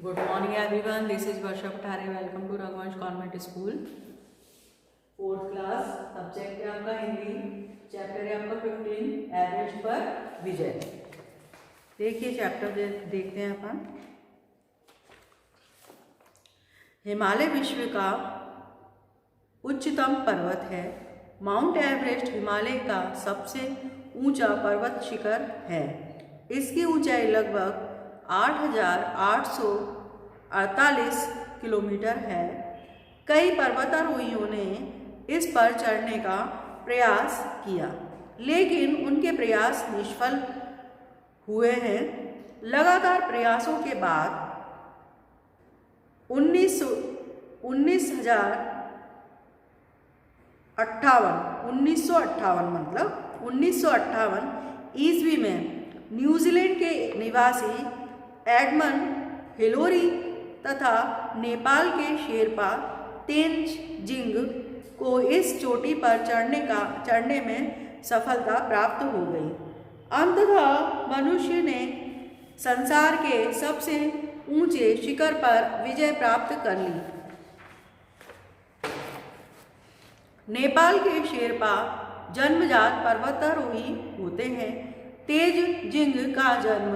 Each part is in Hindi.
Good morning everyone. This is Varsha Pathare. Welcome to Raghuvansh Convent School. 4th class. Subject है आपका हिंदी. चैप्टर है आपका 15 एवरेस्ट पर विजय. देखिए चैप्टर देखते हैं अपन. हिमालय विश्व का उच्चतम पर्वत है. माउंट एवरेस्ट हिमालय का सबसे ऊंचा पर्वत शिखर है. इसकी ऊंचाई लगभग 8,848 किलोमीटर है. कई पर्वतारोहियों ने इस पर चढ़ने का प्रयास किया, लेकिन उनके प्रयास निष्फल हुए हैं. लगातार प्रयासों के बाद 1958 ईस्वी में न्यूजीलैंड के निवासी एडमंड हिलोरी तथा नेपाल के शेरपा तेंजिंग को इस चोटी पर चढ़ने में सफलता प्राप्त हो गई. अंततः मनुष्य ने संसार के सबसे ऊंचे शिखर पर विजय प्राप्त कर ली. नेपाल के शेरपा जन्मजात पर्वतारोही होते हैं. तेंजिंग का जन्म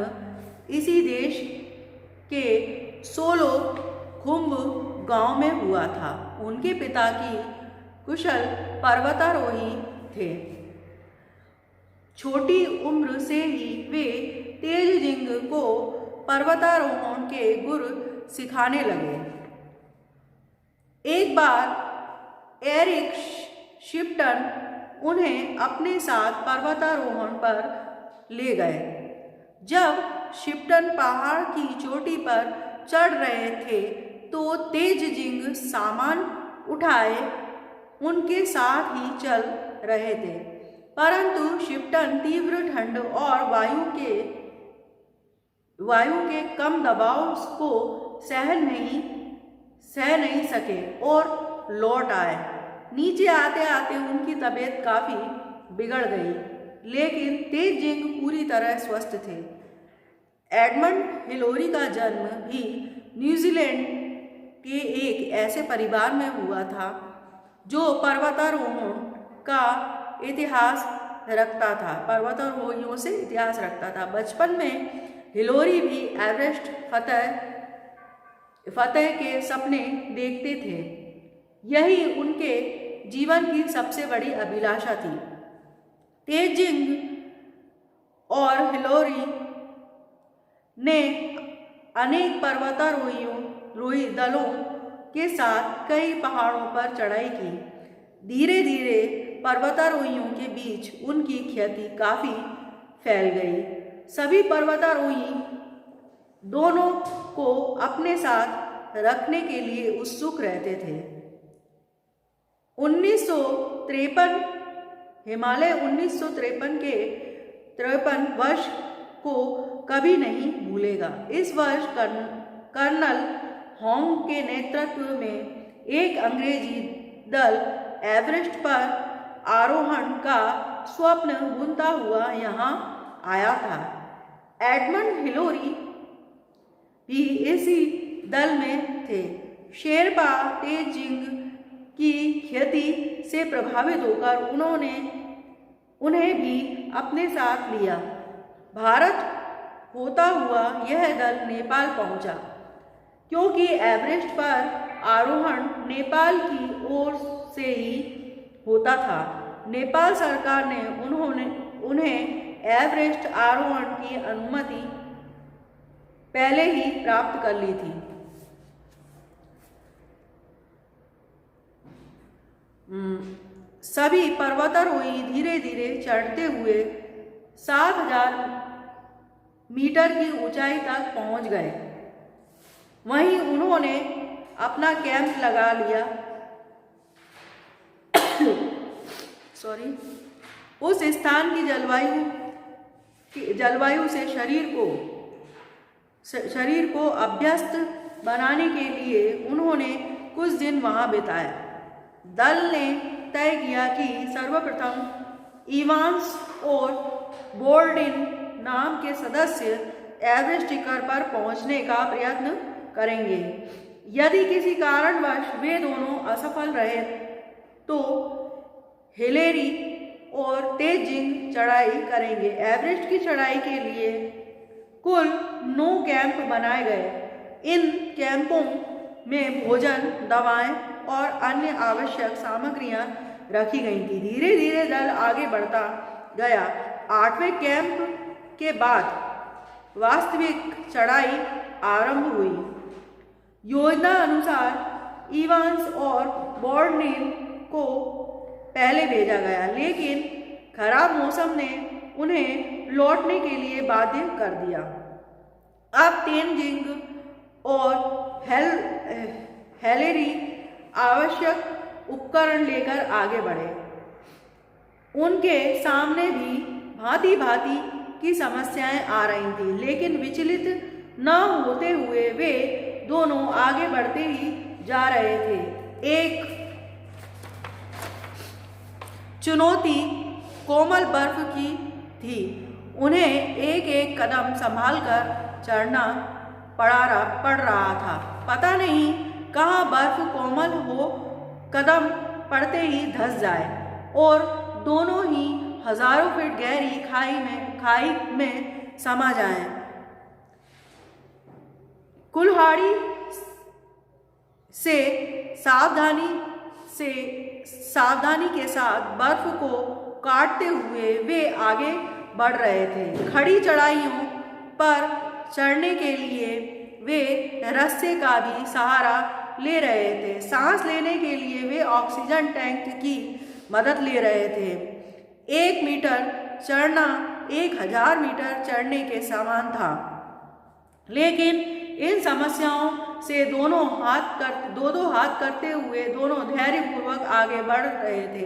इसी देश के सोलोखुम्बु गांव में हुआ था. उनके पिता की कुशल पर्वतारोही थे. छोटी उम्र से ही वे तेंजिंग को पर्वतारोहण के गुर सिखाने लगे. एक बार एरिक शिप्टन उन्हें अपने साथ पर्वतारोहण पर ले गए. जब शिप्टन पहाड़ की चोटी पर चढ़ रहे थे तो तेंजिंग सामान उठाए उनके साथ ही चल रहे थे, परंतु शिप्टन तीव्र ठंड और वायु के कम दबाव को सह नहीं सके और लौट आए. नीचे आते आते उनकी तबीयत काफ़ी बिगड़ गई, लेकिन तेंजिंग पूरी तरह स्वस्थ थे. एडमंड हिलोरी का जन्म भी न्यूजीलैंड के एक ऐसे परिवार में हुआ था जो पर्वतारोहण का इतिहास रखता था. पर्वतारोहियों से इतिहास रखता था. बचपन में हिलोरी भी एवरेस्ट फतेह के सपने देखते थे. यही उनके जीवन की सबसे बड़ी अभिलाषा थी. तेंजिंग और हिलोरी ने अनेक पर्वतारोही दलों के साथ कई पहाड़ों पर चढ़ाई की. धीरे धीरे पर्वतारोहियों के बीच उनकी ख्याति काफ़ी फैल गई. सभी पर्वतारोही दोनों को अपने साथ रखने के लिए उत्सुक रहते थे. 1953 हिमालय 1953 के 53 वर्ष को कभी नहीं भूलेगा. इस वर्ष कर्नल होंग के नेतृत्व में एक अंग्रेजी दल एवरेस्ट पर आरोहण का स्वप्न बुनता हुआ यहाँ आया था. एडमंड हिलोरी भी इसी दल में थे. शेरपा तेंजिंग की ख्याति से प्रभावित होकर उन्हें भी अपने साथ लिया. भारत होता हुआ यह दल नेपाल पहुंचा, क्योंकि एवरेस्ट पर आरोहण नेपाल की ओर से ही होता था. नेपाल सरकार ने उन्हें एवरेस्ट आरोहण की अनुमति पहले ही प्राप्त कर ली थी. सभी पर्वतारोही धीरे धीरे चढ़ते हुए 7,000 मीटर की ऊंचाई तक पहुंच गए. वहीं उन्होंने अपना कैंप लगा लिया. उस स्थान की जलवायु से शरीर को अभ्यस्त बनाने के लिए उन्होंने कुछ दिन वहां बिताए. दल ने तय किया कि सर्वप्रथम इवांस और बोल्डिन नाम के सदस्य एवरेस्ट शिखर पर पहुंचने का प्रयत्न करेंगे। यदि किसी कारणवश वे दोनों असफल रहे तो हिलेरी और तेजिंग चढ़ाई करेंगे। एवरेस्ट की चढ़ाई के लिए कुल 9 कैंप बनाए गए। इन कैंपों में भोजन, दवाएं और अन्य आवश्यक सामग्रियां रखी गई थी। धीरे धीरे दल आगे बढ़ता गया। 8वें कैंप के बाद वास्तविक चढ़ाई आरंभ हुई। योजना अनुसार इवांस और बॉर्डनेल को पहले भेजा गया, लेकिन खराब मौसम ने उन्हें लौटने के लिए बाध्य कर दिया। अब तेनजिंग और हिलेरी आवश्यक उपकरण लेकर आगे बढ़े। उनके सामने भी भांति भांति की समस्याएं आ रही थी, लेकिन विचलित न होते हुए वे दोनों आगे बढ़ते ही जा रहे थे। एक चुनौती कोमल बर्फ की थी। उन्हें एक एक कदम संभालकर चढ़ना पड़ रहा था। पता नहीं कहाँ बर्फ कोमल हो कदम पड़ते ही धंस जाए और दोनों ही हजारों फीट गहरी खाई में समा जाएं। कुल्हाड़ी से सावधानी के साथ बर्फ को काटते हुए वे आगे बढ़ रहे थे। खड़ी चढ़ाइयों पर चढ़ने के लिए वे रस्से का भी सहारा ले रहे थे। सांस लेने के लिए वे ऑक्सीजन टैंक की मदद ले रहे थे। 1 मीटर चढ़ना 1000 मीटर चढ़ने के समान था। लेकिन इन समस्याओं से दो दो हाथ करते हुए दोनों धैर्यपूर्वक आगे बढ़ रहे थे।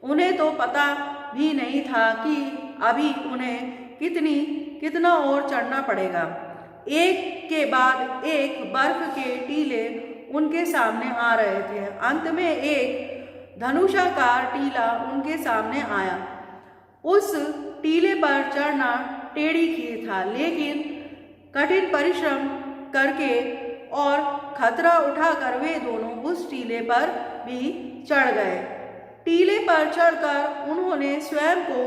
उन्हें तो पता भी नहीं था कि अभी उन्हें कितना और चढ़ना पड़ेगा। एक के बाद एक बर्फ के टीले उनके सामने आ रहे थे। अंत में एक धनुषाकार टीला उनके सामने आया। उस टीले पर चढ़ना टेढ़ी खीर था, लेकिन कठिन परिश्रम करके और खतरा उठाकर वे दोनों उस टीले पर भी चढ़ गए। टीले पर चढ़कर उन्होंने स्वयं को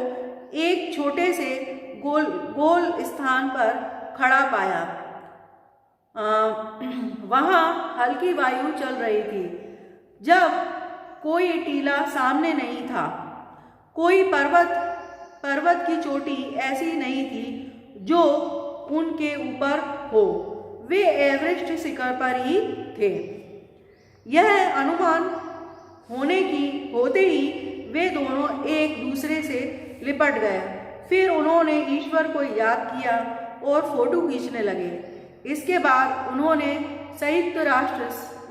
एक छोटे से गोल स्थान पर खड़ा पाया। वहां हल्की वायु चल रही थी। जब कोई टीला सामने नहीं था, कोई पर्वत की चोटी ऐसी नहीं थी जो उनके ऊपर हो। वे एवरेस्ट शिखर पर ही थे। यह अनुमान होते ही वे दोनों एक दूसरे से लिपट गए। फिर उन्होंने ईश्वर को याद किया और फोटो खींचने लगे। इसके बाद उन्होंने संयुक्त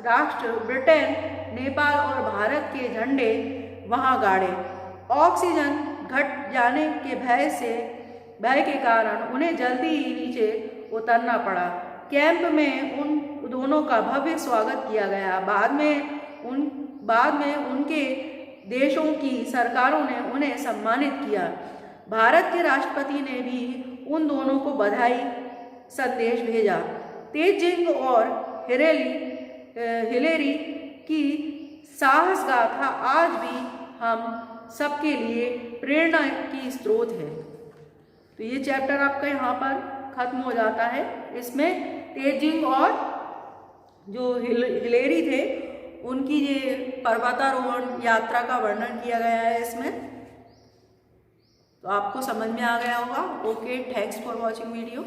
राष्ट्र, ब्रिटेन, नेपाल और भारत के झंडे वहां गाड़े। ऑक्सीजन घट जाने के भय के कारण उन्हें जल्दी ही नीचे उतरना पड़ा। कैंप में उन दोनों का भव्य स्वागत किया गया। बाद में उनके देशों की सरकारों ने उन्हें सम्मानित किया। भारत के राष्ट्रपति ने भी उन दोनों को बधाई संदेश भेजा। तेजिंग और हिलेरी की साहस गाथा आज भी हम सबके लिए प्रेरणा की स्रोत है। तो ये चैप्टर आपका यहाँ पर खत्म हो जाता है। इसमें तेजिंग और जो हिलेरी थे उनकी ये पर्वतारोहण यात्रा का वर्णन किया गया है इसमें। तो आपको समझ में आ गया होगा। Okay, thanks for watching video.